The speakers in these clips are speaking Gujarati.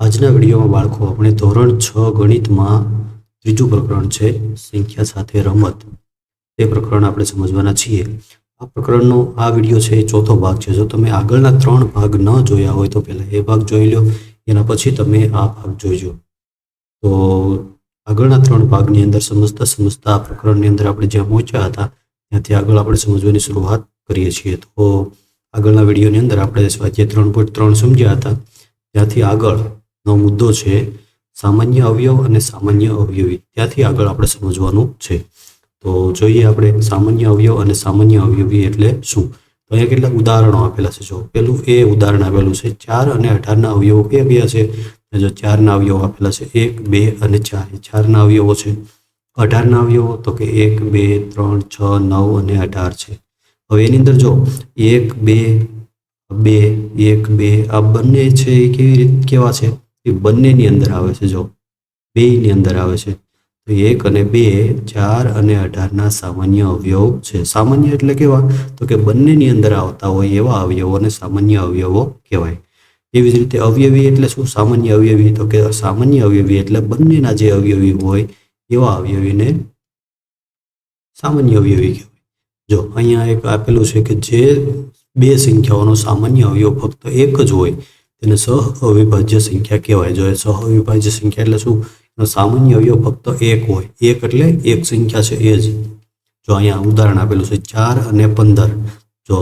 આજના વિડીયોમાં બાળકો આપણે ધોરણ 6 ગણિતમાં ત્રીજું પ્રકરણ છે સંખ્યા સાથે રમત તે પ્રકરણ આપણે સમજવાના છીએ। આ પ્રકરણનો આ વિડીયો છે એ ચોથો ભાગ છે। જો તમે આગળના 3 ભાગ ન જોયા હોય તો પહેલા એ ભાગ જોઈ લો, એના પછી તમે આ ભાગ જોઈજો। તો આગળના 3 ભાગની અંદર સમજતા આ પ્રકરણની અંદર આપણે જ્યાં પહોંચ્યા હતા ત્યાંથી આગળ આપણે સમજવાની શરૂઆત કરીએ છીએ। તો આગળના વિડીયોની અંદર આપણે સ્વાધ્યાય 3.3 સમજ્યા હતા, ત્યાંથી આગળનો મુદ્દો છે સામાન્ય અવયવ અને સામાન્ય અવયવી। ત્યાંથી આગળ આપણે સમજવાનું છે। તો જોઈએ આપણે સામાન્ય અવયવ અને સામાન્ય અવયવી એટલે શું। તો અહીંયા કેટલાક ઉદાહરણો આપેલા છે। જો પેલું એ ઉદાહરણ આપેલું છે 4 અને 18ના અવયવો કયા કયા છે। જો 4ના અવયવો આપેલા છે 1, 2 અને 4, એ 4ના અવયવો છે। 18ના અવયવો તો કે 1, 2, 3, 6, 9 અને 18 છે। હવે એની અંદર જો 1, 2, 1, 2 આ બંને છે એ કેવી રીતે કેવા છે, એ બંનેની અંદર આવે છે। જો બેયની અંદર આવે છે તો 1 અને 2 4 અને 18ના સામાન્ય અવયવ છે। સામાન્ય એટલે કેવા તો કે બંનેની અંદર આવતા હોય એવા અવયવોને સામાન્ય અવયવો કહેવાય। એવી જ રીતે અવયવી એટલે શું, સામાન્ય અવયવી તો કે સામાન્ય અવયવી એટલે બંનેના જે અવયવી હોય એવા અવયવીને સામાન્ય અવયવી કહેવાય। જો અહીંયા એક આપેલું છે કે જે બે સંખ્યાઓનો સામાન્ય અવયવ ફક્ત એક જ હોય તેને સહઅવિભાજ્ય સંખ્યા કહેવાય। જો એ સહઅવિભાજ્ય સંખ્યા એટલે શું, એનો સામાન્ય અવયવ ફક્ત એક હોય, એક એટલે એક સંખ્યા છે એ જ। જો અહીંયા ઉદાહરણ આપેલું છે 4 અને 15। જો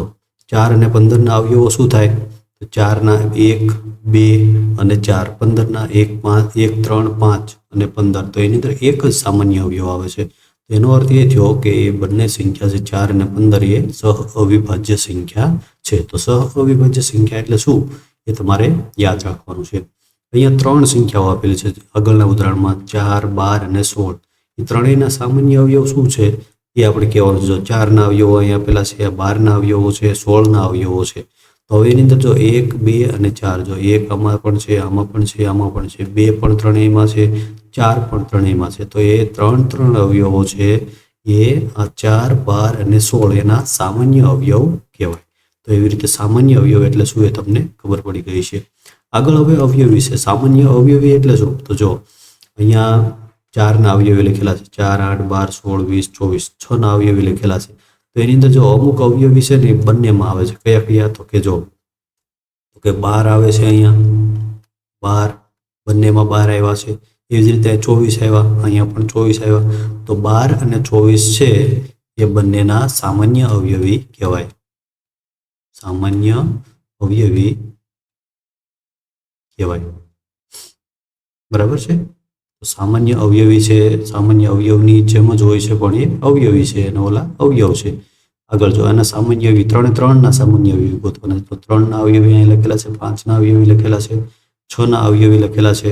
4 અને 15ના અવયવો શું થાય તો 4ના 1, 2 અને 4, 15ના 1, 5, 1, 3, 5 અને 15, તો એની અંદર એક જ સામાન્ય અવયવ આવે છે। એનો અર્થ એ થયો કે એ બંને સંખ્યા છે 4 અને 15 એ સહઅવિભાજ્ય સંખ્યા છે। તો સહઅવિભાજ્ય સંખ્યા એટલે શું એ તમારે યાદ રાખવાનું છે। અહીંયા 3 સંખ્યાઓ આપેલી છે આગળના ઉદાહરણમાં 4, 12 અને 16। એ ત્રણેયના સામાન્ય અવયવ શું છે એ આપણે કહેવાનું છે। જો 4ના અવયવો અહીંયા આપેલા છે, 12ના અવયવો છે, 16ના અવયવો છે। તો હવે એની અંદર જો 1, 2 અને 4, જો 1 આમાં પણ છે, આમાં પણ છે, આમાં પણ છે, 2 પણ ત્રણેયમાં છે, 4 પણ ત્રણેયમાં છે। તો એ ત્રણ અવયવો છે એ આ 4, 12 અને 16 એના સામાન્ય અવયવ કહેવાય। તો એવી રીતે સામાન્ય અવયવ એટલે શું એ તમને ખબર પડી ગઈ છે। આગળ હવે અવયવી છે। સામાન્ય અવયવી એટલે શું, તો જો અહીંયા 4ના અવયવી લખેલા છે 4, 8, 12, 16, 20, 24, 6ના અવયવી લખેલા છે। તો એની અંદર જો અમુક અવયવી છે ને એ બંનેમાં આવે છે। કયા કયા તો કે જો તો કે 12 આવે છે, અહીંયા 12 બંનેમાં 12 આવ્યા છે। એવી જ રીતે 24 આવ્યા, અહીંયા પણ 24 આવ્યા। તો 12 અને 24 છે એ બંનેના સામાન્ય અવયવી કહેવાય, સામાન્ય અવયવી કહેવાય, બરાબર છે। તો સામાન્ય અવયવી છે, સામાન્ય અવયવની જેમ જ હોય છે પણ એ અવયવી છે અને ઓલા અવયવ છે। આગળ જો આના સામાન્ય અવયવી ત્રણના સામાન્ય અવયવી ગોતવાના। તો 3ના અવયવી અહીં લખેલા છે, 5ના અવયવી લખેલા છે, 6ના અવયવી લખેલા છે।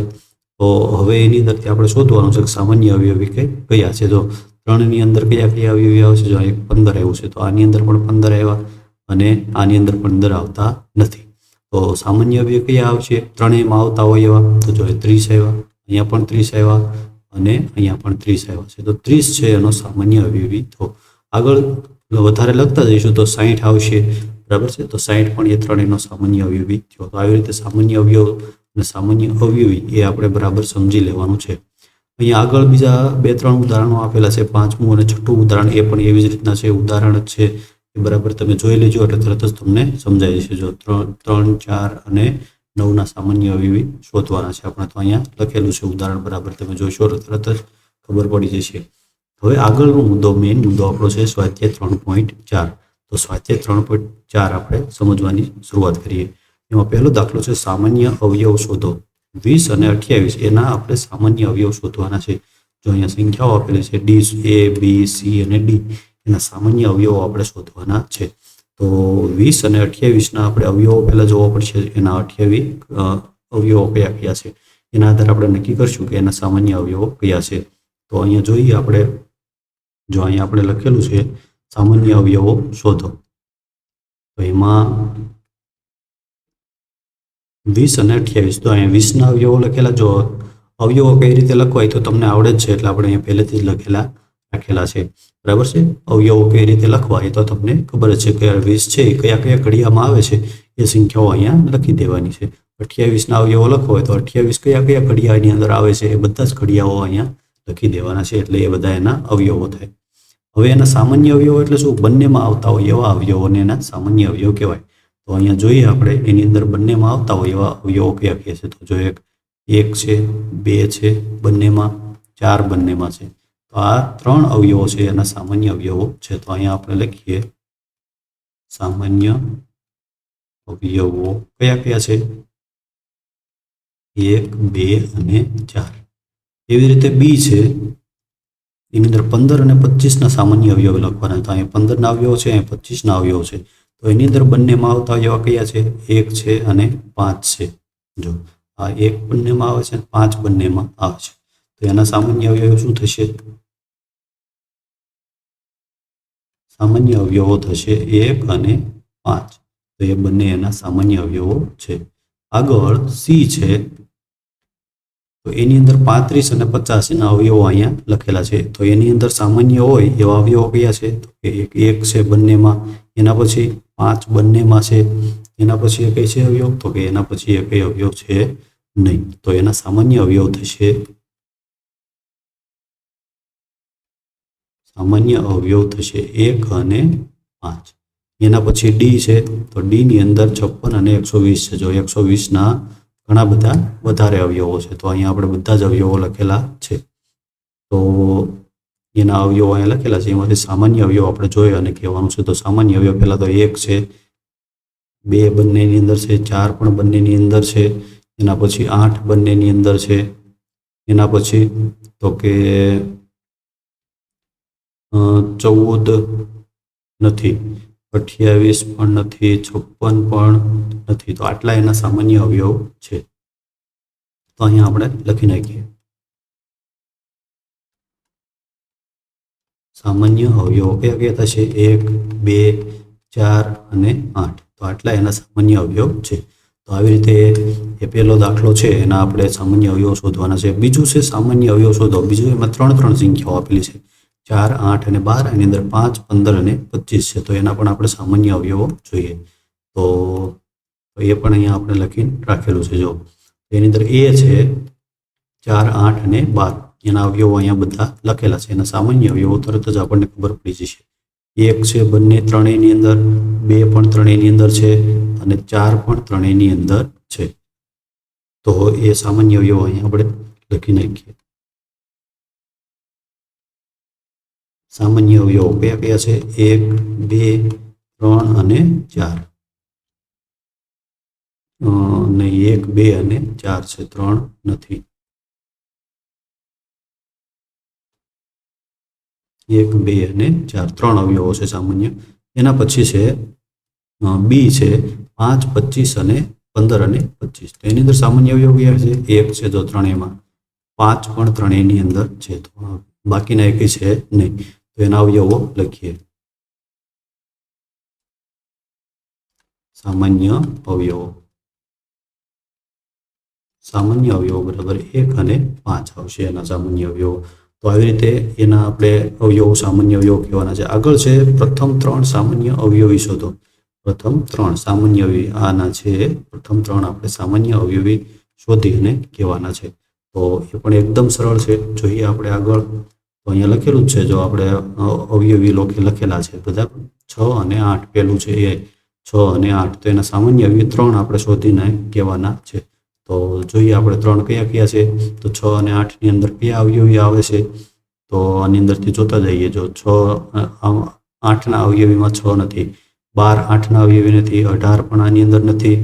તો હવે એની અંદરથી આપણે શોધવાનું છે કે સામાન્ય અવયવી કયા છે। જો 3ની અંદર કયા કયા અવયવી આવે છે, જો 15 આવ્યું છે, તો આની અંદર પણ 15 આવ્યા અને આની અંદર 15 આવતા નથી। તો સામાન્ય અવયવ કયા આવશે, ત્રણેયમાં આવતા હોય એવા, તો જો 30 આવ્યા, અહીંયા પણ 30 આવ્યા અને અહીંયા પણ 30 આવ્યા છે। તો 30 છે એનો સામાન્ય અવયવી। તો આગળ વધારે લખતા જઈશું તો 60 આવશે, બરાબર છે। તો 60 પણ એ ત્રણેયનો સામાન્ય અવયવી થયો। તો આવી રીતે સામાન્ય અવયવ અને સામાન્ય અવયવી એ આપણે બરાબર સમજી લેવાનું છે। અહીંયા આગળ બીજા 2-3 ઉદાહરણો આપેલા છે, 5મું અને 6ઠું ઉદાહરણ એ પણ એવી જ રીતના છે, ઉદાહરણ જ છે એ બરાબર તમે જોઈ લેજો એટલે તરત જ તમને સમજાઈ જશે। જો 3, 4 અને 9ના સામાન્ય અવયવી શોધવાના છે આપણે। તો અહીંયા લખેલું છે ઉદાહરણ, બરાબર તમે જોશો તો તરત જ ખબર પડી જશે। હવે આગળનો મુદ્દો, મેઇન મુદ્દો આપણો છે સ્વાધ્યાય 3.4। તો સ્વાધ્યાય 3.4 આપણે સમજવાની શરૂઆત કરીએ। એમાં પહેલો દાખલો છે સામાન્ય અવયવ શોધો। 20 અને 28 એના આપણે સામાન્ય અવયવ શોધવાના છે। જો અહીંયા સંખ્યાઓ આપેલી છે D, A, B, C અને D, એના સામાન્ય અવયવો આપણે શોધવાના છે। તો 20 અને 28ના આપણે અવયવો પહેલા જોવા પડશે, એના 28 અવયવો કયા કયા છે એના આધારે આપણે નક્કી કરશું કે એના સામાન્ય અવયવો કયા છે। તો અહીંયા જોઈએ આપણે, જો અહીંયા આપણે લખેલું છે સામાન્ય અવયવો શોધો, તો એમાં 20 અને 28, તો અહીંયા 20ના અવયવો લખેલા। જો અવયવો કઈ રીતે લખવાય તો તમને આવડે જ છે એટલે આપણે અહીંયા પહેલેથી જ રાખેલા છે, બરાબર છે। અવયવો કઈ રીતે લખવા એ તો તમને ખબર જ છે કે 20 છે એ કયા કયા ઘડિયામાં આવે છે એ સંખ્યાઓ અહીંયા લખી દેવાની છે। 28ના અવયવો લખો હોય તો 28 કયા કયા ઘડિયાની અંદર આવે છે એ બધા જ ઘડિયાઓ અહીંયા લખી દેવાના છે, એટલે એ બધા એના અવયવો થાય. હવે એના સામાન્ય અવયવો એટલે શું? બંનેમાં આવતા હોય એવા અવયવોને એના સામાન્ય અવયવ કહેવાય. તો અહીંયા જોઈએ આપણે એની અંદર બંનેમાં આવતા હોય એવા અવયવો કયા કયા છે. તો જો એક છે, 2 છે બંનેમાં, 4 બંનેમાં છે. તો આ 3 અવયવો છે એના સામાન્ય અવયવો છે. તો અહીંયા આપણે લખીએ સામાન્ય અવયવો કયા કયા છે? 1, 2 અને 4. એવી રીતે બી છે, એની અંદર 15 અને 25ના સામાન્ય અવયવો લખવાના. તો અહીંયા 15ના અવયવો છે, અહીંયા 25ના અવયવો છે. તો એની અંદર બંનેમાં આવતા અવયવ કયા છે? 1 છે અને 5 છે. જો આ 1 બંનેમાં આવે છે, 5 બંનેમાં આવે છે. તો એના સામાન્ય અવયવો શું થશે? સામાન્ય અવયવો થશે 1 અને 5. તો એ બંને એના સામાન્ય અવયવો છે. આગળ સી છે, તો એની અંદર 35 અને 50 એના અવયવો અહીંયા લખેલા છે. તો એની અંદર સામાન્ય હોય એવા અવયવો કયા છે? તો કે 1 છે બંનેમાં, એના પછી 5 બંનેમાં છે, એના પછી કઈ છે અવયવ? તો કે એના પછી કઈ અવયવ છે નહીં. તો એના સામાન્ય અવયવ થશે, સામાન્ય અવયવ થશે 1 અને 5. એના પછી ડી છે, તો ડી ની અંદર 56 અને 120 છે. જો 120ના ઘણા બધા વધારે અવયવો છે. તો અહીંયા આપણે બધા જ અવયવો લખેલા છે. તો એના અવયવો અહીંયા લખેલા છે, એમાંથી સામાન્ય અવયવ આપણે જોઈએ અને કહેવાનું છે. તો સામાન્ય અવયવ પહેલા તો 1 છે, 2 બંનેની અંદર છે, 4 પણ બંનેની અંદર છે, એના પછી 8 બંનેની અંદર છે, એના પછી તો કે 14 નથી, 28 પણ નથી, 56 પણ નથી. તો આટલા એના સામાન્ય અવયવ છે. તો અહીંયા આપણે લખી નાખીએ સામાન્ય અવયવો કયા કયા થશે? 1, 2, 4 અને 8. તો આટલા એના સામાન્ય અવયવ છે. તો આવી રીતે એ પહેલો દાખલો છે એના આપણે સામાન્ય અવયવ શોધવાના છે. બીજું છે સામાન્ય અવયવ શોધો. બીજું એમાં 3 સંખ્યાઓ આપેલી છે, 4, 8 અને 12. એની અંદર 5, 15 અને 25 છે. તો એના પણ આપણે સામાન્ય અવયવો જોઈએ. તો એ પણ અહીંયા આપણે લખીને રાખેલું છે. જો એની અંદર એ છે 4, 8 અને 12. એના અવયવો અહીંયા બધા લખેલા છે. એના સામાન્ય અવયવો તરત જ આપણને ખબર પડી જશે. 1 છે બંને ત્રણેયની અંદર, 2 પણ ત્રણેયની અંદર છે અને 4 પણ ત્રણેયની અંદર છે. તો એ સામાન્ય અવયવો અહીંયા આપણે લખી નાખીએ. સામાન્ય અવયવો કયા કયા છે? 1, 2, 3 અને 4. નહીં, 1, 2 અને 4 છે, 3 નથી. 1, 2 અને 4 3 અવયવો છે સામાન્ય. એના પછી છે બી છે 5, 25 અને 15 અને 25. તો એની અંદર સામાન્ય અવયવ કયા છે? 1 છે તો ત્રણેયમાં, 5 પણ ત્રણેયની અંદર છે. તો બાકીના એકેય છે નહીં. તો એના અવયવો લખીએ. સામાન્ય અવયવો, સામાન્ય અવયવો બરાબર 1 અને 5 આવશે એના સામાન્ય અવયવો. તો આવી રીતે એના આપણે અવયવો સામાન્ય અવયવો કહેવાના છે. આગળ છે પ્રથમ 3 સામાન્ય અવયવી શોધો. પ્રથમ 3 સામાન્ય અવયવી આના છે. પ્રથમ 3 આપણે સામાન્ય અવયવી શોધી અને કહેવાના છે. તો એ પણ એકદમ સરળ છે. જોઈએ આપણે આગળ. તો અહીંયા લખેલું જ છે, જો આપણે અવયવી લખેલા છે બધા 6 અને 8. પહેલું છે એ 6 અને 8. તો એના સામાન્ય અવયવી 3 આપણે શોધીને કહેવાના છે. તો જોઈએ આપણે 3 કયા કયા છે? તો 6 અને 8ની અંદર કયા અવયવી આવે છે? તો આની અંદરથી જોતા જઈએ. જો 8ના અવયવીમાં 6 નથી, 12 8ના અવયવી નથી, 18 પણ આની અંદર નથી.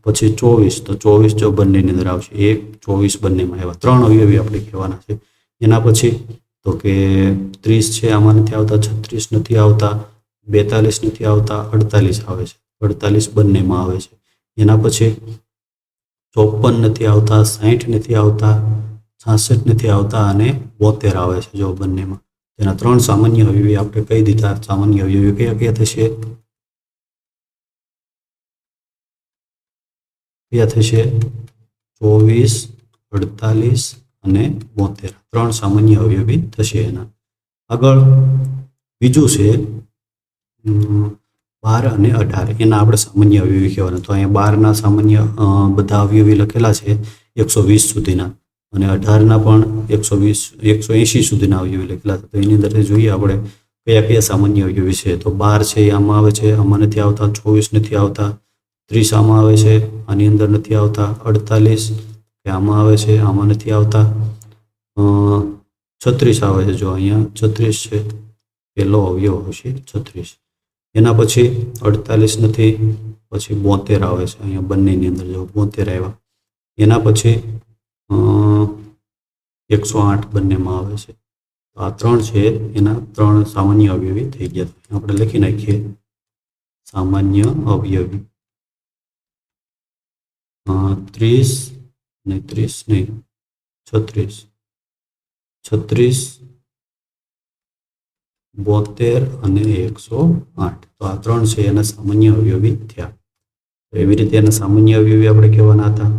પછી 24, તો 24 જો બંનેની અંદર આવશે, 1, 24 બંનેમાં એવા 3 અવયવી આપણે કહેવાના છે. એના પછી તો કે 30 છે, આમાં નથી આવતા, 36 નથી આવતા, 42 નથી આવતા, 48 આવે છે, 48 બંનેમાં આવે છે. એના પછી 54 નથી આવતા, 60 નથી આવતા, 66 નથી આવતા અને 72 આવે છે જો બંનેમાં. તેના 3 સામાન્ય અવયવી આપણે કહી દીધા. સામાન્ય અવયવી કયા કયા થશે? કયા થશે? 24, 48 અને 72. 3 સામાન્ય અવયવી થશે એના. આગળ બીજું છે 12 અને 18 એના આપણે સામાન્ય અવયવી કહેવાના. તો અહીંયા 12ના સામાન્ય બધા અવયવી લખેલા છે 120 સુધીના, અને 18ના પણ 120 180 સુધીના અવયવી લખેલા છે. તો એની અંદર જોઈએ આપણે કયા કયા સામાન્ય અવયવી છે. તો 12 છે એ આમાં આવે છે, આમાં નથી આવતા. 24 નથી આવતા. 30 આમાં આવે છે, આની અંદર નથી આવતા. 48 કે આમાં આવે છે, આમાં નથી આવતા. 36 આવે છે, જો અહીંયા 36 છે, પહેલો અવયવ આવશે 36. એના પછી 48 નથી, પછી 72 આવે છે, અહીંયા બંનેની અંદર જો 72 આવ્યા. એના પછી 108 બંનેમાં આવે છે. તો આ 3 છે એના 3 સામાન્ય અવયવી થઈ ગયા. આપણે લખી નાખીએ સામાન્ય અવયવી 30 ને 30 નહીં, 36, 72 અને 108. તો આ 3 છે એના સામાન્ય અવયવી થયા. એવી રીતે એના સામાન્ય અવયવી આપણે કહેવાના હતા.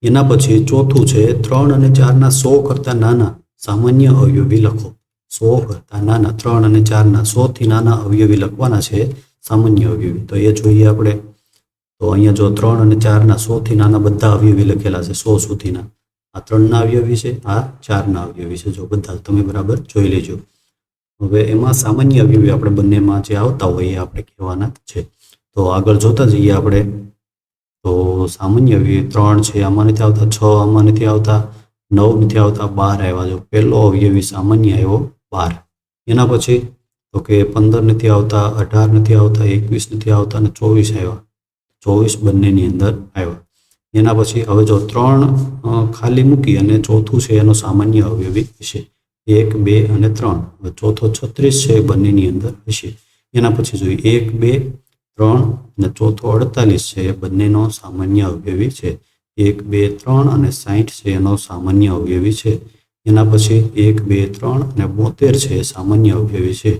એના પછી ચોથું છે 3 અને 4ના 100 કરતાં નાના સામાન્ય અવયવી લખો. 100 કરતાં નાના, 3 અને 4ના 100થી નાના અવયવી લખવાના છે સામાન્ય અવયવી. તો એ જોઈએ આપણે. તો અહીંયા જો 3 અને 4ના 100થી નાના બધા અવયવી લખેલા છે, 100 સુધીના. આ 3ના અવયવી છે, આ 4ના અવયવી છે. જો બધા તમે બરાબર જોઈ લેજો. હવે એમાં સામાન્ય અવયવી આપણે બંનેમાં જે આવતા હોય એ આપણે કહેવાના છે. તો આગળ જોતા જઈએ આપણે. તો સામાન્ય અવયવી 3 છે, આમાં નથી આવતા. 6 આમાં નથી આવતા. 9 નથી આવતા. 12 આવ્યા. જો પહેલો અવયવી સામાન્ય આવ્યો 12. એના પછી તો કે 15 નથી આવતા, 18 નથી આવતા, 21 નથી આવતા અને 24 આવ્યા. 24 બંનેની અંદર આવ્યા. એના પછી હવે જો 3 ખાલી મૂકી અને ચોથું છે એનો સામાન્ય અવયવી હશે 1, 2 અને 3. હવે ચોથો 36 છે બંનેની અંદર હશે. એના પછી જોઈએ 1, 2, 3 અને ચોથો 48 છે એ બંનેનો સામાન્ય અવયવી છે. 1, 2, 3 અને 60 છે એનો સામાન્ય અવયવી છે. એના પછી 1, 2, 3 અને 72 છે એ સામાન્ય અવયવી છે.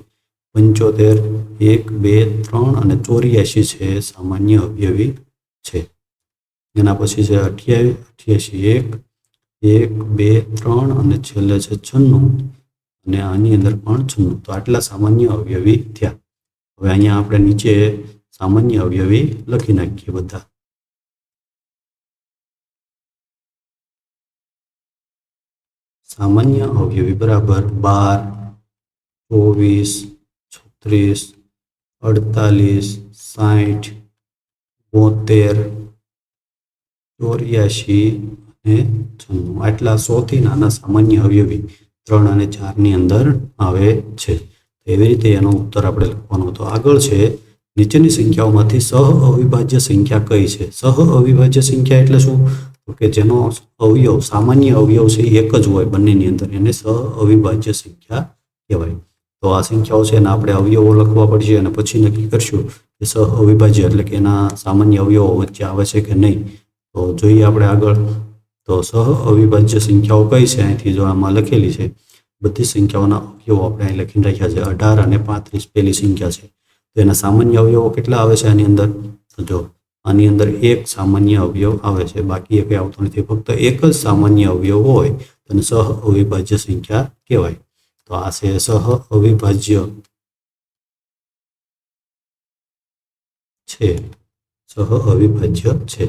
75, 1, 2, 3 અને 84 છે એ સામાન્ય અવયવી છે. એના પછી છે 88, 1, 2, 3 અને છેલ્લે છે 96 અને આની અંદર પણ 96. તો આટલા સામાન્ય અવયવી થયા. હવે અહીંયા આપણે નીચે સામાન્ય અવયવી લખી નાખીએ બધા. સામાન્ય અવયવી બરાબર 12, 24, 36, 48, 60, 72, 84 અને 96. આટલા 100થી નાના સામાન્ય અવયવી 3 અને 4ની અંદર આવે છે. એવી રીતે એનો ઉત્તર આપણે લખવાનો હતો. આગળ છે નીચેની સંખ્યાઓમાંથી સહ અવિભાજ્ય સંખ્યા કઈ છે? સહ અવિભાજ્ય સંખ્યા એટલે શું? તો કે જેનો અવયવ સામાન્ય અવયવ છે એક જ હોય બંનેની અંદર, એને સહ અવિભાજ્ય સંખ્યા કહેવાય. તો આ સંખ્યાઓ છે એને આપણે અવયવો લખવા પડશે અને પછી નક્કી કરશું કે સહ અવિભાજ્ય એટલે કે એના સામાન્ય અવયવો વચ્ચે આવે છે કે નહીં. તો જોઈએ આપણે આગળ. તો સહ અવિભાજ્ય સંખ્યાઓ કઈ છે? અહીંથી જો આમાં લખેલી છે બધી સંખ્યાઓના અવયવો આપણે અહીં લખીને રાખ્યા છે. 18 અને 35 પહેલી સંખ્યા છે. તો એના સામાન્ય અવયવો કેટલા આવે છે આની અંદર? તો જો આની અંદર એક સામાન્ય અવયવ આવે છે, બાકી એ કંઈ આવતો નથી. ફક્ત એક જ સામાન્ય અવયવ હોય તેને સહ અવિભાજ્ય સંખ્યા કહેવાય. તો આ છે સહ અવિભાજ્ય છે, સહ અવિભાજ્ય છે.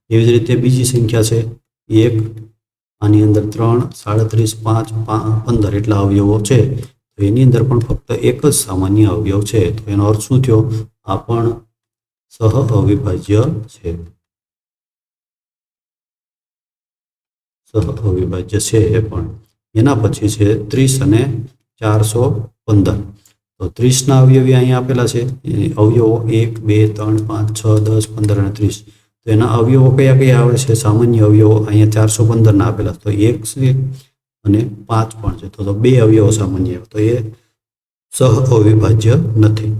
એવી જ રીતે બીજી સંખ્યા છે 1, આની અંદર 3, 37, 5, 15 એટલા અવયવો છે. તો એની અંદર પણ ફક્ત એક જ સામાન્ય અવયવ છે. તો એનો અર્થ શું થયો? આ પણ સહ અવિભાજ્ય છે. સહ અવિભાજ્ય છે એ પણ. એના પછી છે 30 અને 415. તો 30ના અવયવી અહીંયા આપેલા છે. અવયવો 1, 2, 3, 5, 6, 10, 15 અને 30. તો એના અવયવો કયા કયા આવે છે? સામાન્ય અવયવો અહીંયા 415ના આપેલા. તો 1 છે અને 5 પણ છે. તો 2 અવયવો સામાન્ય. તો એ સહ અવિભાજ્ય નથી.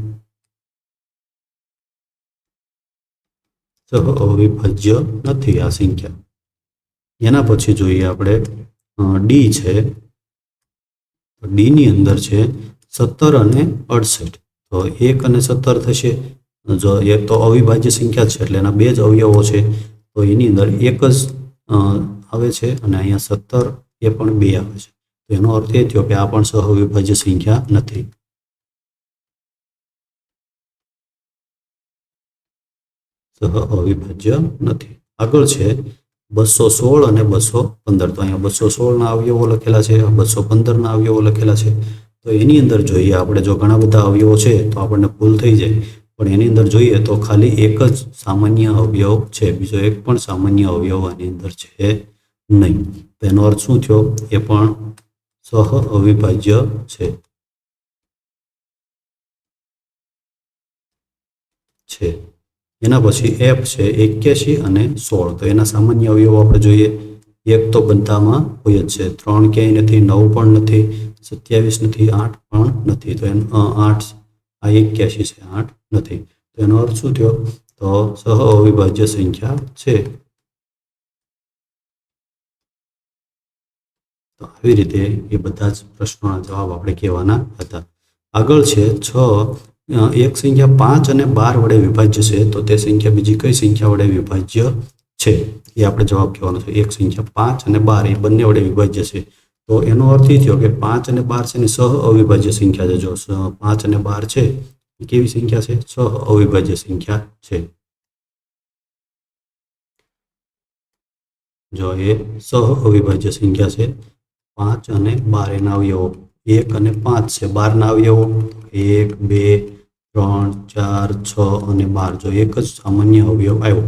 સહ અવિભાજ્ય નથી આ સંખ્યા. એના પછી જોઈએ આપણે ડી છે. ડીની અંદર છે 17 અને 68. તો 1 અને 17 થશે. જો એ તો અવિભાજ્ય સંખ્યા છે એટલે એના બે જ અવયવો છે. તો એની અંદર એક જ આવે છે અને અહીંયા 17 એ પણ 2 આવે છે. તો એનો અર્થ એ થયો કે આ પણ સહ અવિભાજ્ય સંખ્યા નથી. સહ અવિભાજ્ય નથી. આગળ છે 216 અને 215. તો અહીંયા 216ના અવયવો લખેલા છે, 215ના અવયવો લખેલા છે. તો એની અંદર જોઈએ આપણે, જો ઘણા બધા અવયવો છે તો આપણને ભૂલ થઈ જાય, પણ એની અંદર જોઈએ તો ખાલી એક જ સામાન્ય અવયવ છે, બીજો એક પણ સામાન્ય અવયવ આની અંદર છે નહીં. તેનો અર્થ શું થયો? એ પણ સહ અવિભાજ્ય છે. એના પછી એફ છે 81 અને 16. તો એના સામાન્ય અવયવો આપણે જોઈએ. એક તો બધામાં હોય જ છે, 3 ક્યાંય નથી, 9 પણ નથી, 27 નથી, 8 પણ નથી. તો એનો 8 આ 81 છે, 8 નથી. તો એનો અર્થ શું થયો? તો સહ અવિભાજ્ય સંખ્યા છે. તો આવી રીતે એ બધા જ પ્રશ્નોના જવાબ આપણે કહેવાના હતા. આગળ છે 6. એક સંખ્યા 5 અને 12 વડે વિભાજ્ય છે, તો તે સંખ્યા બીજી કઈ સંખ્યા વડે વિભાજ્ય છે? એ આપણે જવાબ કહેવાનો છે. એક સંખ્યા 5 અને 12 એ બંને વડે વિભાજ્ય છે. તો એનો અર્થ એ થયો કે 5 અને 12 છે એની સહ અવિભાજ્ય સંખ્યા છે. જો 5 અને 12 છે એ કેવી સંખ્યા છે? સહ અવિભાજ્ય સંખ્યા છે. જો એ સહ અવિભાજ્ય સંખ્યા છે. 5 અને 12 એના અવયવો 1 અને 5 છે. 12 ના અવયવો 1, 2, 3, 4, 6 અને 12. જો એક જ સામાન્ય અવયવ આવ્યો,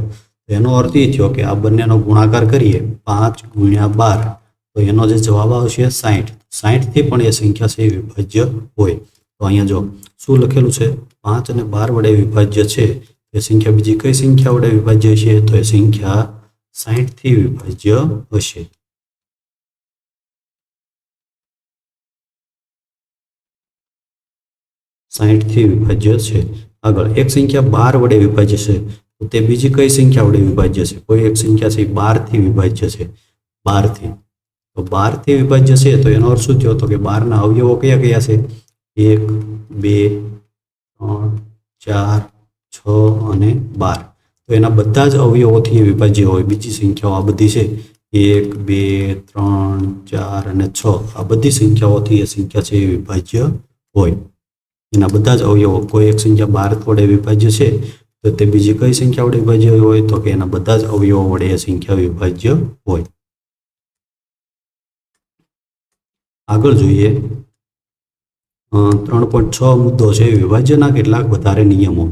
તો એનો અર્થ એ થયો કે આ બંનેનો ગુણાકાર કરીએ 5 ગુણ્યા 12, તો એનો જે જવાબ આવશે 60. 60 થી પણ એ સંખ્યા છે વિભાજ્ય હોય. તો અહીંયા જો શું લખેલું છે? 5 અને 12 વડે વિભાજ્ય છે. એ સંખ્યા બીજી કઈ સંખ્યા વડે વિભાજ્ય છે? તો એ સંખ્યા 60 થી વિભાજ્ય હશે. થી વિભાજ્ય છે. આગળ એક સંખ્યા 12 વડે વિભાજ્ય છે, તો તે બીજી કઈ સંખ્યા વડે વિભાજ્ય છે? કોઈ એક સંખ્યા છે 12 થી વિભાજ્ય છે. 12 થી. તો 12 થી વિભાજ્ય છે, તો એનો અર્થ શું થયો? તો કે 12 ના અવયવો કયા કયા છે? 1, 2, 3, 4, 6 અને 12. તો એના બધા જ અવયવોથી એ વિભાજ્ય હોય. બીજી સંખ્યાઓ આ બધી છે 1, 2, 3, 4 અને 6. આ બધી સંખ્યાઓથી એ સંખ્યા છે એ વિભાજ્ય હોય. એના બધા જ અવયવો, કોઈ એક સંખ્યા 12 વડે વિભાજ્ય છે, તો તે બીજી કઈ સંખ્યા વડે વિભાજ્ય હોય? તો કે એના બધા જ અવયવો વડે એ સંખ્યા વિભાજ્ય હોય. આગળ જોઈએ 3.6 મુદ્દો છે વિભાજ્યના કેટલાક વધારે નિયમો.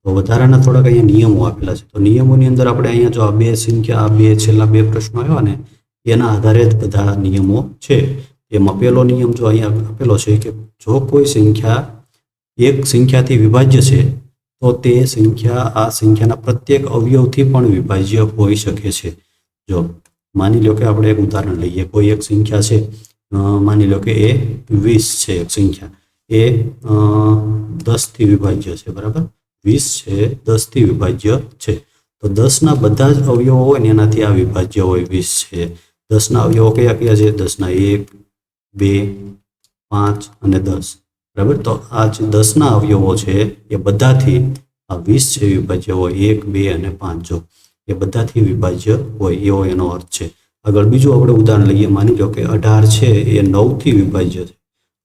તો વધારાના થોડાક અહીંયા નિયમો આપેલા છે. તો નિયમોની અંદર આપણે અહીંયા જો આ બે સંખ્યા, આ બે છેલ્લા બે પ્રશ્નો આવ્યા ને, એના આધારે જ બધા નિયમો છે. એમાં પહેલો નિયમ જો અહીંયા આપેલો છે કે જો કોઈ સંખ્યા એક સંખ્યાથી વિભાજ્ય છે, તો તે સંખ્યા આ સંખ્યાના પ્રત્યેક અવયવથી પણ વિભાજ્ય હોઈ શકે છે. જો માની લો કે આપણે એક ઉદાહરણ લઈએ. કોઈ એક સંખ્યા છે, માની લો કે એ 20 છે. એક સંખ્યા એ 10 થી વિભાજ્ય છે. બરાબર, 20 છે 10 થી વિભાજ્ય છે. તો 10ના બધા જ અવયવો હોય ને એનાથી આ વિભાજ્ય હોય. 20 છે, 10ના અવયવો કયા કયા છે? 10ના 1, 2, 5 અને 10. બરાબર, તો આ જે 10ના અવયવો છે એ બધાથી આ 20 છે વિભાજ્ય હોય. 1, 2 અને 5 જો એ બધાથી વિભાજ્ય હોય, એવો એનો અર્થ છે. આગળ બીજું આપણે ઉદાહરણ લઈએ. માની લો કે 18 છે એ 9 થી વિભાજ્ય છે.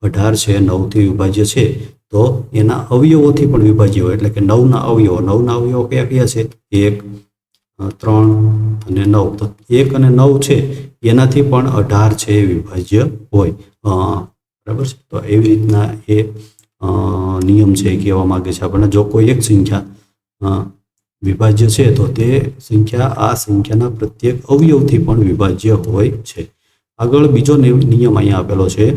18 છે 9 થી વિભાજ્ય છે, તો એના અવયવોથી પણ વિભાજ્ય હોય. એટલે કે 9ના અવયવો, 9ના અવયવો કયા કયા છે? 1, 3 અને 9. તો 1 અને 9 છે એનાથી પણ 18 છે એ વિભાજ્ય હોય. બરાબર છે. તો એવી રીતના એ નિયમ છે એ કહેવા માંગે છે આપણને. જો કોઈ એક સંખ્યા વિભાજ્ય છે, તો તે સંખ્યા આ સંખ્યાના પ્રત્યેક અવયવથી પણ વિભાજ્ય હોય છે. આગળ બીજો નિયમ અહીંયા આપેલો છે.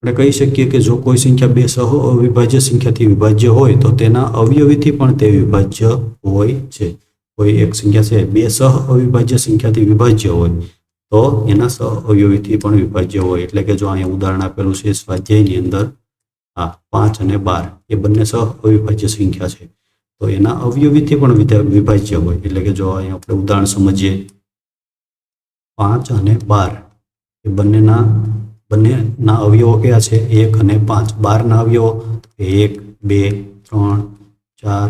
આપણે કહી શકીએ કે જો કોઈ સંખ્યા બે સહ અવિભાજ્ય સંખ્યાથી વિભાજ્ય હોય, તો તેના અવયવીથી પણ તે વિભાજ્ય હોય છે. કોઈ એક સંખ્યા છે બે સહ અવિભાજ્ય સંખ્યાથી વિભાજ્ય હોય, તો એના સહ અવયવીથી પણ વિભાજ્ય હોય. એટલે કે જો અહીંયા ઉદાહરણ આપેલું છે સ્વાધ્યાયની અંદર, 5 અને 12 એ બંને સહ અવિભાજ્ય સંખ્યા છે, તો એના અવયવીથી પણ વિભાજ્ય હોય. એટલે કે જો અહીંયા આપણે ઉદાહરણ સમજીએ, 5 અને 12 એ બંનેના અવયવો કયા છે? 1 અને 5. 12ના અવયવો 1, 2, 3, 4,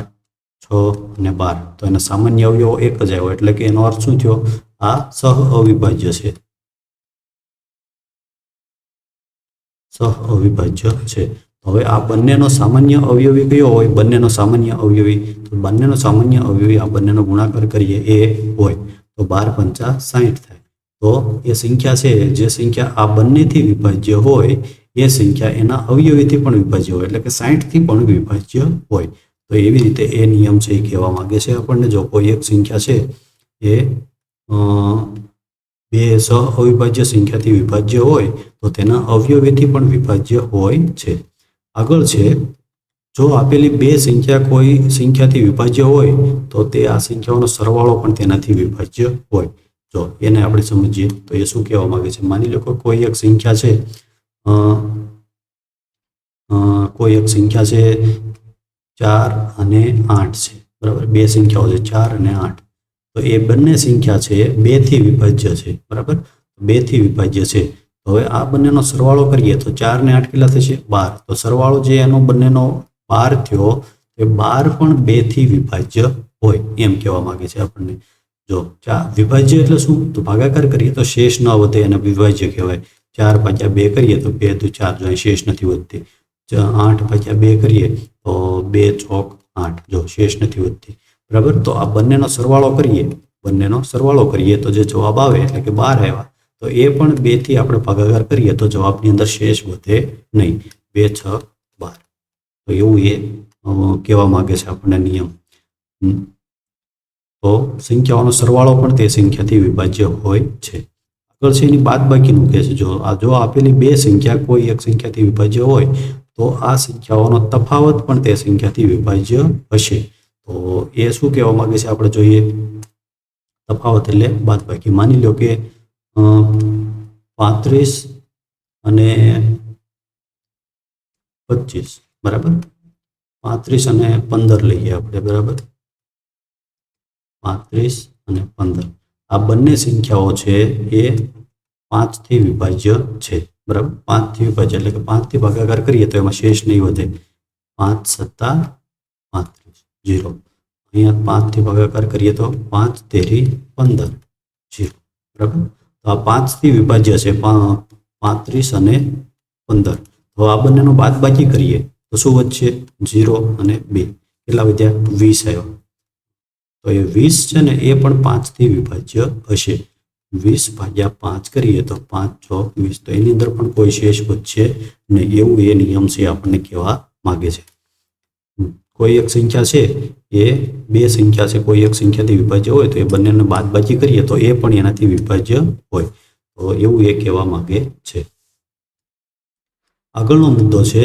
6 અને 12. તો એના સામાન્ય અવયવો એક જ આવ્યો. એટલે કે એનો અર્થ શું થયો? આ સહ અવિભાજ્ય છે. સહ અવિભાજ્ય છે. તો હવે આ બંનેનો સામાન્ય અવયવી કયો હોય? બંનેનો સામાન્ય અવયવી, તો બંનેનો સામાન્ય અવયવી આ બંનેનો ગુણાકાર કરીએ એ હોય તો 12 પંચા 60 થાય. તો એ સંખ્યા છે, જે સંખ્યા આ બંનેથી વિભાજ્ય હોય એ સંખ્યા એના અવયવીથી પણ વિભાજ્ય હોય, એટલે કે 60થી પણ વિભાજ્ય હોય. તો એવી રીતે એ નિયમ છે એ કહેવા માંગે છે આપણને. જો કોઈ એક સંખ્યા છે એ બે અવિભાજ્ય સંખ્યાથી વિભાજ્ય હોય તો તેના અવયવીથી પણ વિભાજ્ય હોય છે. આગળ છે, જો આપેલી બે સંખ્યા કોઈ સંખ્યાથી વિભાજ્ય હોય તો તે આ સંખ્યાઓનો સરવાળો પણ તેનાથી વિભાજ્ય હોય. જો એને આપણે સમજીએ તો એ શું કહેવા માંગે છે. માની લો કે કોઈ એક સંખ્યા છે, કોઈ એક સંખ્યા છે 4 અને 8 છે, બરાબર. બે સંખ્યાઓ છે 4 અને 8. તો એ બંને સંખ્યા છે 2 થી વિભાજ્ય છે, બરાબર. 2 થી વિભાજ્ય છે. તો હવે આ બંનેનો સરવાળો કરીએ તો 4 ને 8 કેટલા થશે? 12. તો સરવાળો જે એનો બંનેનો 12 થયો, એ 12 પણ 2 થી વિભાજ્ય હોય એમ કહેવા માંગે છે આપણને. જો વિભાજ્ય એટલે શું? તો ભાગાકાર કરીએ તો શેષ ન વધે એને વિભાજ્ય કહેવાય. 4/2 કરીએ તો 2 દુ 4, જો શેષ નથી વધતી. 8/2 કરીએ તો 2 ચોક 8, જો શેષ નથી વધતી, બરાબર. તો આ બંનેનો સરવાળો કરીએ તો જે જવાબ આવે એટલે કે 12 આવ્યા. તો એ પણ 2 થી આપણે ભાગાકાર કરીએ તો જવાબની અંદર શેષ વધે નહીં. 2 6 12. તો એવું એ કહેવા માંગે છે આપણને નિયમ. તો સંખ્યાઓનો સરવાળો પણ તે સંખ્યાથી વિભાજ્ય હોય છે. આગળ છે એની બાદબાકીનું કહે છે. જો આપેલી બે સંખ્યા કોઈ એક સંખ્યાથી વિભાજ્ય હોય તો આ સંખ્યાઓનો તફાવત પણ તે સંખ્યાથી વિભાજ્ય હશે. તો એ શું કહેવા માંગે છે આપણે જોઈએ. તફાવત એટલે બાદબાકી. માની લો કે 35 અને 25, બરાબર. 35 અને 15 લઈએ આપણે, બરાબર. 35 અને 15 આ બંને સંખ્યાઓ છે એ 5 થી વિભાજ્ય છે, બરાબર. 5 થી વિભાજ્ય એટલે કે 5 થી ભાગાકાર કરીએ તો એમાં શેષ નહીં વધે. 5 સત્તા 35, 0. અહીંયા 5 થી ભાગાકાર કરીએ તો 5 તેરી 15, 0, બરાબર. તો આ 5 થી વિભાજ્ય છે 35 અને 15. તો આ બંનેનો બાદબાકી કરીએ તો શું વધશે? 0 અને 2, કેટલા વધ્યા? 20 આવ્યા. તો એ 20 છે ને એ પણ 5 થી વિભાજ્ય હશે. 20/5 કરીએ તો 5 ચોક 20. તો એની અંદર પણ કોઈ શેષ વધશે નહીં. એવું એ નિયમ છે આપણને કહેવા માંગે છે. કોઈ એક સંખ્યા છે એ બે સંખ્યા છે કોઈ એક સંખ્યાથી વિભાજ્ય હોય તો એ બંનેને બાદબાકી કરીએ તો એ પણ એનાથી વિભાજ્ય હોય. તો એવું એ કહેવા માંગે છે. આગળનો મુદ્દો છે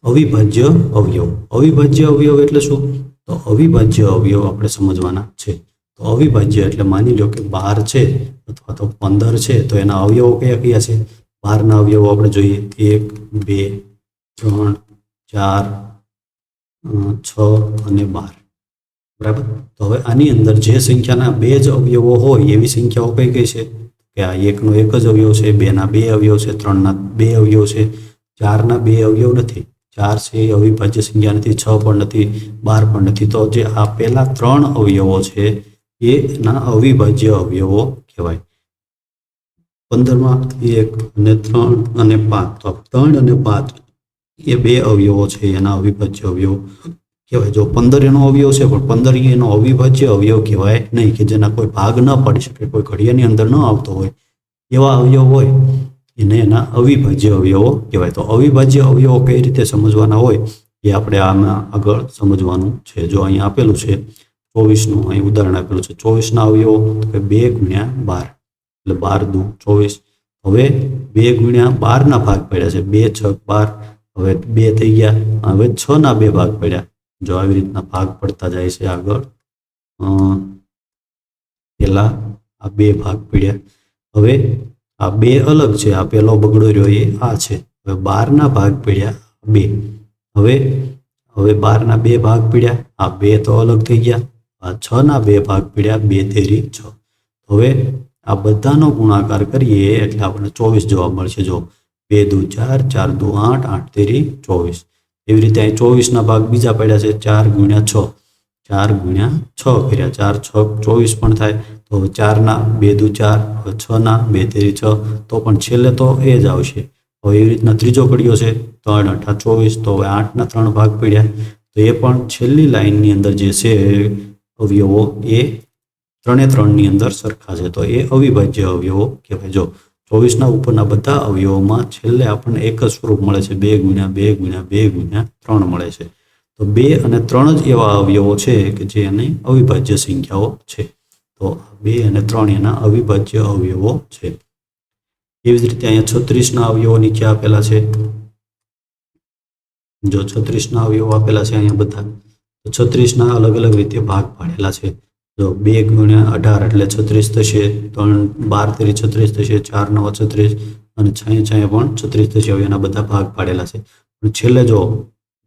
અવિભાજ્ય અવયવ. અવિભાજ્ય અવયવ એટલે શું? તો અવિભાજ્ય અવયવ આપણે સમજવાના છે. તો અવિભાજ્ય એટલે માની લો કે 12 છે અથવા તો 15 છે, તો એના અવયવો કયા કયા છે? 12ના અવયવો આપણે જોઈએ. 1 2 3 4 6 અને 12, બરાબર. તો હવે આની અંદર જે સંખ્યાના બે જ અવયવો હોય એવી સંખ્યાઓ કઈ કઈ છે? કે આ 1નો એક જ અવયવ છે, 2ના બે અવયવ છે, 3ના બે અવયવ છે, 4ના બે અવયવ નથી. 4 છે એ અવિભાજ્ય સંખ્યા નથી, 6 પણ નથી, 12 પણ નથી. તો જે આ પહેલા 3 અવયવો છે એના અવિભાજ્ય અવયવો કહેવાય. 15માં 1 અને 3 અને 5, તો 3 અને 5 એ બે અવયવો છે એના અવિભાજ્ય અવયવ કહેવાય. જો 15 એનો અવયવ છે પણ 15 એનો અવિભાજ્ય અવયવ કહેવાય નહીં, કે જેના કોઈ ભાગ ન પડી શકે, કોઈ ઘડિયાની અંદર ન આવતો હોય એવા અવયવ હોય એને એના અવિભાજ્ય અવયવો કહેવાય. તો અવિભાજ્ય અવયવો કઈ રીતે સમજવાના હોય એ આપણે આમાં આગળ સમજવાનું છે. જો અહીંયા આપેલું છે 24નું અહીં ઉદાહરણ આપેલું છે. 24ના અવયવો 2 × 12 એટલે 12 દુ 24. હવે 2 × 12ના ભાગ પડ્યા છે, 2 6 12. હવે 2 થઈ ગયા. હવે 6ના 2 ભાગ પડ્યા. જો આવી રીતના ભાગ પડતા જાય છે આગળ. પેલા આ 2 ભાગ પડ્યા. હવે આ 2 અલગ છે. આ પેલો બગડો રહ્યો એ આ છે. હવે 12ના ભાગ પડ્યા 2. હવે 12ના 2 ભાગ પડ્યા. આ 2 તો અલગ થઈ ગયા. આ 6ના 2 ભાગ પડ્યા. 2 તેરી 6. હવે આ બધાનો ગુણાકાર કરીએ એટલે આપણને 24 જવાબ મળશે. જો 2 દુ 4, 4 દુ 8, 8 તેરી 24. એવી રીતે અહીં 24ના ભાગ બીજા પડ્યા છે. 4 × 6, 4 × 6 કર્યા. 4 6 24 પણ થાય. તો હવે 4ના 2 દુ 4, હવે 6ના 2 તેરી 6. તો પણ છેલ્લે તો એ જ આવશે. હવે એવી રીતના ત્રીજો કડીઓ છે 3 × 8 = 24, તો હવે 8ના 3 ભાગ પડ્યા, તો એ પણ છેલ્લી લાઈનની અંદર જે છે અવયવો એ 3 એ 3ની અંદર સરખા છે, તો એ અવિભાજ્ય અવયવો કહેવાય. જો 24ના ઉપરના બધા અવયવોમાં છેલ્લે આપણને એક જ સ્વરૂપ મળે છે, 2 × 2 × 2 × 3 મળે છે. તો 2 અને 3 જ એવા અવયવો છે કે જે એની અવિભાજ્ય સંખ્યાઓ છે. તો 2 અને 3 એના અવિભાજ્ય અવયવો છે. એવી જ રીતે અહીંયા 36ના અવયવો નીચે આપેલા છે. જો 36ના અવયવો આપેલા છે અહીંયા બધા, તો 36ના અલગ અલગ રીતે ભાગ પાડેલા છે. જો 2 × 18 એટલે 36 થશે, 3 12 × 36 થશે, 4 × 9 = 36 અને 6 × 6 પણ 36 થશે. હવે એના બધા ભાગ પાડેલા છે. પણ છેલ્લે જો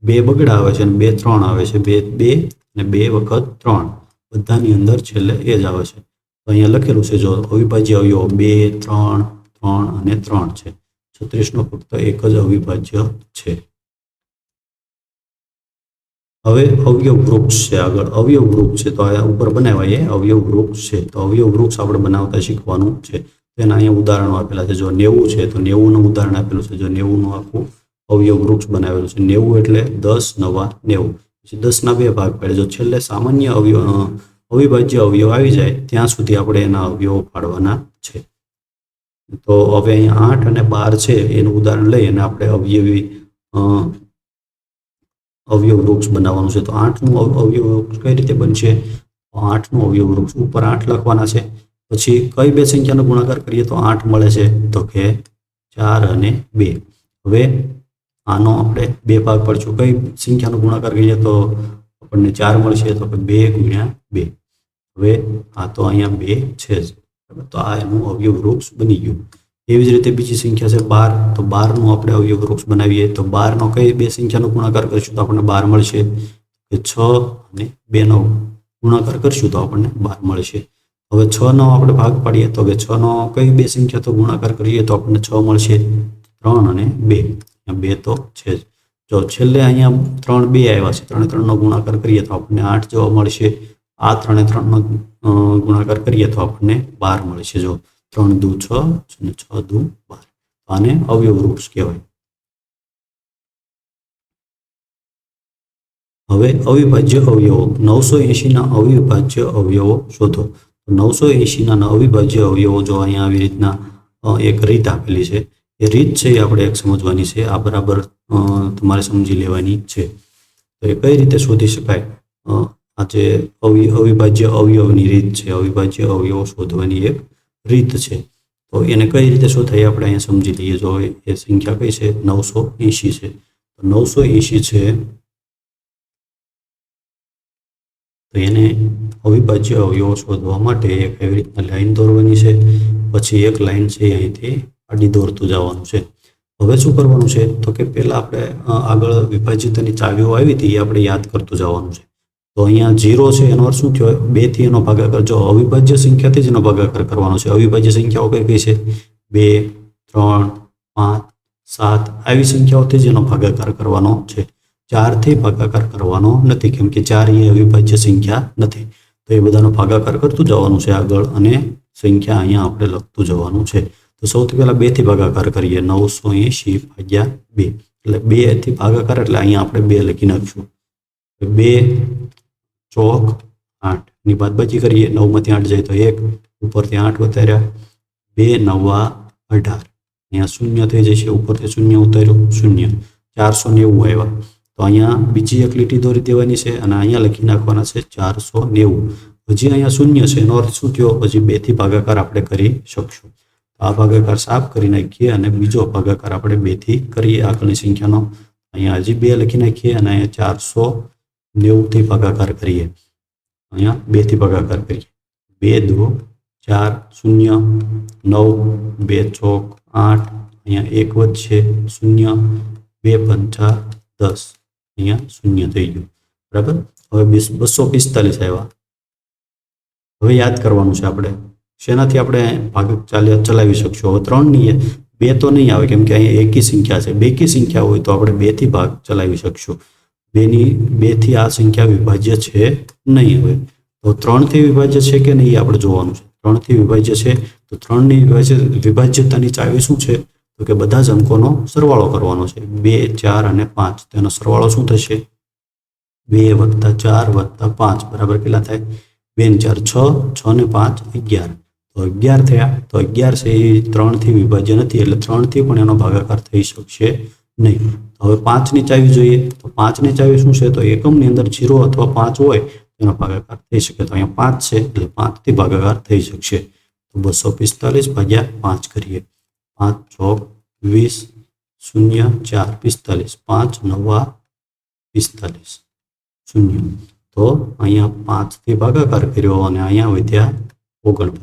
2 બગડા આવે છે અને 2 3 આવે છે, 2 અને 2 વખત 3 બધાની અંદર છેલ્લે એ જ આવે છે. તો અહીંયા લખેલું છે જો અવિભાજ્ય અવયવો 2 3 3 અને 3 છે. 36નો ફક્ત એક જ અવિભાજ્ય છે. હવે અવયવ વૃક્ષ છે. આગળ અવયવ વૃક્ષ છે, તો આ ઉપર બનાવાય એ અવયવ વૃક્ષ છે. તો અવયવ વૃક્ષ આપણે બનાવતા શીખવાનું છે. તેના અહીંયા ઉદાહરણો આપેલા છે. જો 90 છે તો 90નું ઉદાહરણ આપેલું છે. જો 90નું આખું અવયવ વૃક્ષ બનાવેલું છે. 90 એટલે 10 × 9 = 90. પછી 10ના 2 ભાગ પડે. જો છેલ્લે સામાન્ય અવિભાજ્ય અવયવ આવી જાય ત્યાં સુધી આપણે એના અવયવો પાડવાના છે. તો હવે અહીંયા 8 અને 12 છે એનું ઉદાહરણ લઈ અને આપણે અવયવ વૃક્ષ બનાવવાનું છે. તો 8નું અવયવ વૃક્ષ કઈ રીતે બનશે? 8નું અવયવ વૃક્ષ ઉપર 8 લખવાના છે. પછી કઈ બે સંખ્યાનો ગુણાકાર કરીએ તો 8 મળે છે? તો કે 4 અને 2. હવે આનો આપણે 2 ભાગ પાડશું. કઈ સંખ્યાનો ગુણાકાર કરીએ તો આપણને 4 મળશે? તો કે 2 × 2. હવે આ તો અહીંયા 2 છે જ, તો આ એનું અવયવ વૃક્ષ બની ગયું. એવી જ રીતે બીજી સંખ્યા છે 12, તો 12નું આપણે અવયવ વૃક્ષ બનાવીએ તો 12નો કઈ બે સંખ્યાનો ગુણાકાર કરીશું તો આપણને 12 મળશે? કે 6 અને 2નો ગુણાકાર કરીશું તો આપણને 12 મળશે. હવે 6નો આપણે ભાગ પાડીએ તો હવે 6નો કઈ બે સંખ્યા તો ગુણાકાર કરીએ તો આપણને 6 મળશે? 3 અને 2. 2 તો છે જ. જો છેલ્લે અહીંયા 3 2 આવ્યા છે, 3 3નો ગુણાકાર કરીએ તો આપણને 8 જવાબ મળશે. આ 3 3નો ગુણાકાર કરીએ તો આપણને 12 મળશે. જો 3 દુ 6 અને 6 દુ 12. આને અવયવ વૃક્ષ કહેવાય. હવે અવિભાજ્ય અવયવો 980ના અવિભાજ્ય અવયવો શોધો. 980ના અવિભાજ્ય અવયવો જો અહીંયા આવી રીતના એક રીત આપેલી છે. એ રીત છે એ આપણે એક સમજવાની છે. આ બરાબર તમારે સમજી લેવાની છે. તો એ કઈ રીતે શોધી શકાય? આ જે અવિભાજ્ય અવયવની રીત છે, અવિભાજ્ય અવયવો શોધવાની એક રીત છે. તો એને કઈ રીતે શોધાય આપણે અહીંયા સમજી લઈએ. જો એ સંખ્યા કઈ છે? 980 છે. તો 980 છે તો એને અવિભાજ્ય અવયવો શોધવા માટે એક એવી રીતના લાઈન દોરવાની છે. પછી એક લાઈન છે અહીંથી આડી દોરતું જવાનું છે. હવે શું કરવાનું છે? તો કે પહેલા આપણે આગળ વિભાજિતની ચાવીઓ આવી હતી એ આપણે યાદ કરતું જવાનું છે. તો અહીંયા 0 છે એનો અર્થ શું થયો? 2 થી એનો ભાગાકાર. જો અવિભાજ્ય સંખ્યાથી જ એનો ભાગાકાર કરવાનો છે. અવિભાજ્ય સંખ્યાઓ કઈ કઈ છે? 2 3 5 7 આવી સંખ્યાઓથી જ એનો ભાગાકાર કરવાનો છે. 4 થી ભાગાકાર કરવાનો નથી, કેમ કે 4 એ અવિભાજ્ય સંખ્યા નથી. તો એ બધાનો ભાગાકાર કરતું જવાનું છે આગળ અને સંખ્યા અહીંયા આપણે લખતું જવાનું છે. તો સૌથી પહેલા 2 થી ભાગાકાર કરીએ. 980 / 2 એટલે 2 થી ભાગાકાર એટલે અહીંયા આપણે 2 લખી નાખશું. 2 ચોક 8 ની બાદબાકી કરીએ. 9 માંથી 8 જાય તો 1, ઉપરથી 8 ઉતાર્યા, 2 9 18. અહીંયા 0 થઈ જશે, ઉપરથી 0 ઉતાર્યું 0, 490 આવ્યા. તો અહીંયા બીજી એક લીટી દોરી દેવાની છે અને અહીંયા લખી નાખવાના છે 490. હજી અહીંયા 0 છે એનો અર્થ શું થયો? હજી 2 થી ભાગાકાર આપણે કરી શકશું. આ ભાગાકાર સાફ કરી નાખીએ અને બીજો ભાગાકાર આપણે 2 થી કરીએ આગળની સંખ્યાનો. અહીંયા હજી 2 લખી નાખીએ અને અહીંયા 490 થી ભાગાકાર કરીએ. અહીંયા 2 થી ભાગાકાર કરીએ. 2 દુ 4 0 9 2 ચોક 8, અહીંયા 1 વધશે 0, 2 5 10, અહીંયા 0 થઈ ગયું. બરાબર. હવે 245 આવ્યા. હવે યાદ કરવાનું છે આપણે શેનાથી આપણે ભાગ ચલાવી શકશું. હવે 3 નહીં, 2 તો નહીં આવે કેમ કે અહીંયા એકી સંખ્યા છે. બેકી સંખ્યા હોય તો આપણે 2 થી ભાગ ચલાવી શકશું. 2 થી આ સંખ્યા વિભાજ્ય છે નહીં. હોય તો 3 થી વિભાજ્ય છે કે નહીં આપણે જોવાનું છે. 3 થી વિભાજ્ય છે તો 3 ની વિભાજ્યતાની ચાવી શું છે? તો કે બધા જ અંકોનો સરવાળો કરવાનો છે 2 4 અને 5 તો એનો સરવાળો શું થશે 2 + 4 + 5 બરાબર કેટલા થાય 2 ને 4 6 6 ને 5 11 તો 11 થયા તો 11 છે એ 3 થી વિભાજ્ય નથી એટલે 3 થી પણ એનો ભાગાકાર થઈ શકશે નહીં હવે 5 ની ચાવી જોઈએ તો 5 ની ચાવી શું છે તો એકમની અંદર 0 અથવા 5 હોય એનો ભાગાકાર થઈ શકે તો અહીંયા 5 છે એટલે 5 થી ભાગાકાર થઈ શકશે તો 245 ભાગ્યા 5 કરીએ 5 ચોક 20 0 4 45 5 9 45 0 તો અહીંયા 5 થી ભાગાકાર કર્યો અને અહીંયા વધ્યા 49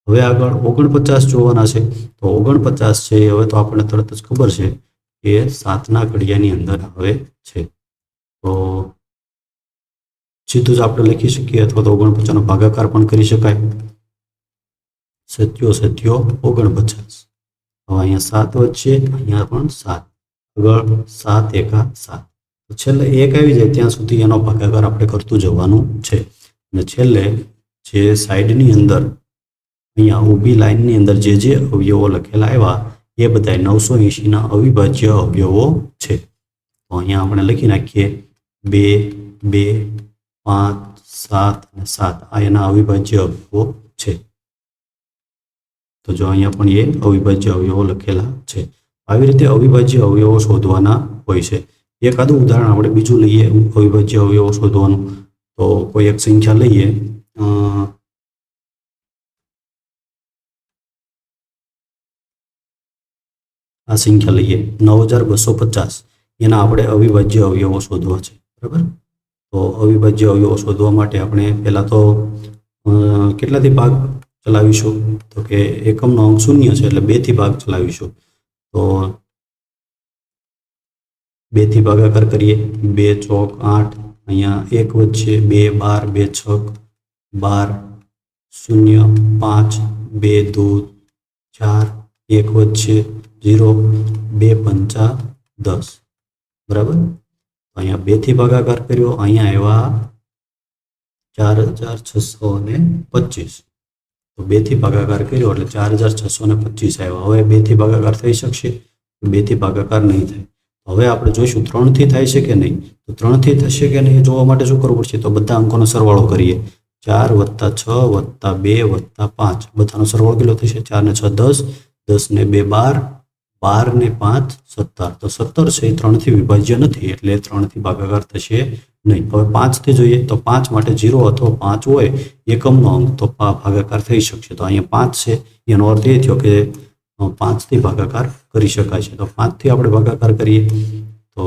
હવે આગળ 49 જોવાના છે તો 49 છે હવે તો આપણને તરત જ ખબર છે કે 7 ના ઘડિયાની અંદર આવે છે તો સીધું જ આપણે લખી શકીએ અથવા તો 49 નો ભાગાકાર પણ કરી શકાય 7 7 49 હવે અહીંયા 7 વચ્ચે અહીંયા પણ 7 આગળ 7 એકા 7 તો છેલ્લે 1 આવી જાય ત્યાં સુધી એનો ભાગાકાર આપણે કરતું જવાનું છે અને છેલ્લે જે સાઈડની અંદર અહીંયા ઊભી લાઈનની અંદર જે અવયવો લખેલા આવ્યા એ બધા 980 ના અવિભાજ્ય અવયવો છે તો અહીંયા આપણે લખી નાખીએ 2 2 5 7 અને 7 આ એના અવિભાજ્ય અવયવો છે તો જો અહીંયા પણ એ અવિભાજ્ય અવયવો લખેલા છે આવી રીતે અવિભાજ્ય અવયવો શોધવાના હોય છે એકાદું ઉદાહરણ આપણે બીજું લઈએ અવિભાજ્ય અવયવો શોધવાનું તો કોઈ એક સંખ્યા લઈએ આ સંખ્યા લઈએ 9250 એના આપણે અવિભાજ્ય અવયવો શોધવા છે બરાબર તો અવિભાજ્ય અવયવો શોધવા માટે આપણે પહેલા તો કેટલાથી ભાગ ચલાવીશું તો કે એકમનો અંક 0 છે એટલે 2 થી ભાગ ચલાવીશું તો 2 થી ભાગાકાર કરીએ 2 ચોક 8 અહીંયા 1 વચ્ચે 2 12 2 છક 12 0 5 2 2 4 1 વચ્ચે 0 2 5 10 બરાબર અહીંયા 2 થી ભાગાકાર કર્યો અહીંયા આવ્યા 4625 તો 2 થી ભાગાકાર કર્યો એટલે 4625 આવ્યા હવે 2 થી ભાગાકાર થઈ શકશે 2 થી ભાગાકાર નહીં થાય હવે આપણે જોઈશું 3 થી થાય છે કે નહીં તો 3 થી થશે કે નહીં જોવા માટે શું કરવું પડશે તો બધા અંકોનો સરવાળો કરીએ 4 + 6 + 2 + 5 બધાનો સરવાળો કેટલો થશે 4 ને 6 10 10 ને 2 12 12 ને 5 17 તો 17 છે એ 3 થી વિભાજ્ય નથી એટલે 3 થી ભાગાકાર થશે નહીં હવે 5 થી જોઈએ તો 5 માટે 0 અથવા 5 હોય એકમનો અંક તો ભાગાકાર થઈ શકશે તો અહીંયા 5 છે એનો અર્થ એ થયો કે 5 થી ભાગાકાર કરી શકાય છે તો 5 થી આપણે ભાગાકાર કરીએ તો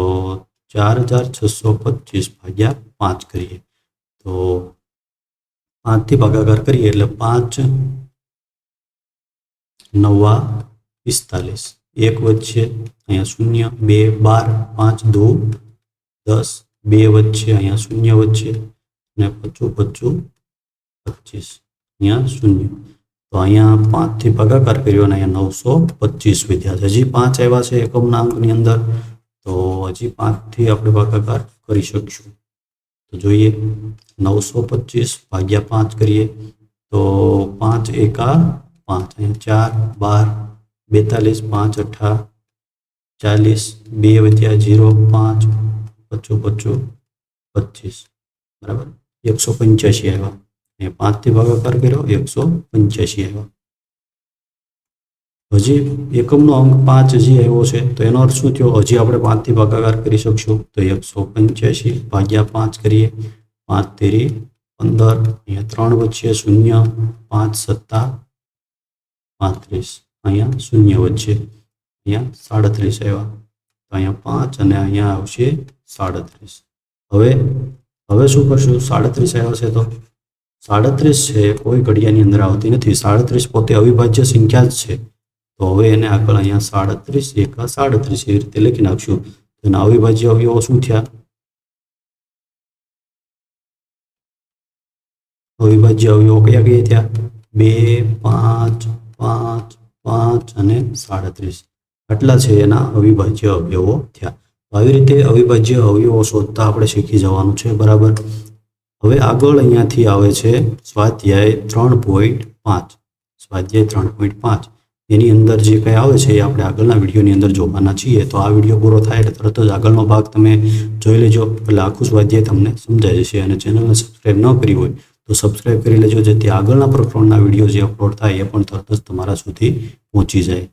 4625 ભાગ્યા 5 કરીએ તો 5 થી ભાગાકાર કરીએ એટલે 5 9 45 1 વચ્ચે અહીંયા 0 2 12 5 2 10 2 વચ્ચે અહીંયા 0 વચ્ચે અને 25 25 અહીંયા 0 તો અહીંયા 5 થી ભાગાકાર કર્યો અને અહીંયા 925 વિદ્યા હજી 5 આવ્યા છે એકમના અંકની અંદર તો હજી 5 થી આપણે ભાગાકાર કરી શકશું તો જોઈએ 925 ભાગ્યા 5 કરીએ તો 5 એકા 5 અહીંયા 4 12 42 5 8 40 2 વધ્યા 0 5 25 25 બરાબર 185 આવ્યા અને 5 થી ભાગાકાર કર્યો 185 આવ્યા હજી એકમનો અંક 5 હજી આવ્યો છે તો એનો અર્થ શું થયો હજી આપણે 5 થી ભાગાકાર કરી શકશું તો 185 ભાગ્યા 5 કરીએ 5 તેરી 15 અહીંયા 3 વચ્ચે 0 5 7 35 અહીંયા 0 વચ્ચે અહીંયા 37 આવ્યા તો અહીંયા 5 અને અહીંયા આવશે 37 હવે શું કરશું 37 આવ્યા છે તો 37 છે કોઈ ઘડિયાની અંદર આવતી નથી 37 પોતે અવિભાજ્ય સંખ્યા જ છે તો હવે એને આગળ અહીંયા 37 એકા 37 એવી રીતે લખી નાખશું તેના અવિભાજ્ય અવયવો શું થયા અવિભાજ્ય અવયવો કયા થયા 2 5 5 5 અને 37 આટલા છે એના અવિભાજ્ય અવયવો થયા આવી રીતે અવિભાજ્ય અવયવો શોધતા આપણે શીખી જવાનું છે બરાબર હવે આગળ અહીંયાથી આવે છે સ્વાધ્યાય 3.5 સ્વાધ્યાય 3.5 એની અંદર જે કંઈ આવે છે એ આપણે આગળના વિડીયોની અંદર જોવાના છીએ. તો આ વિડીયો પૂરો થાય એટલે તરત જ આગળનો ભાગ તમે જોઈ લેજો, એટલે આખું સ્વાધ્યાય તમને સમજાય જશે. અને ચેનલને સબસ્ક્રાઈબ ન કરી હોય તો સબસ્ક્રાઈબ કરી લેજો, જેથી આગળના પ્રકરણના વિડીયો જે અપલોડ થાય એ પણ તરત જ તમારા સુધી પહોંચી જાય.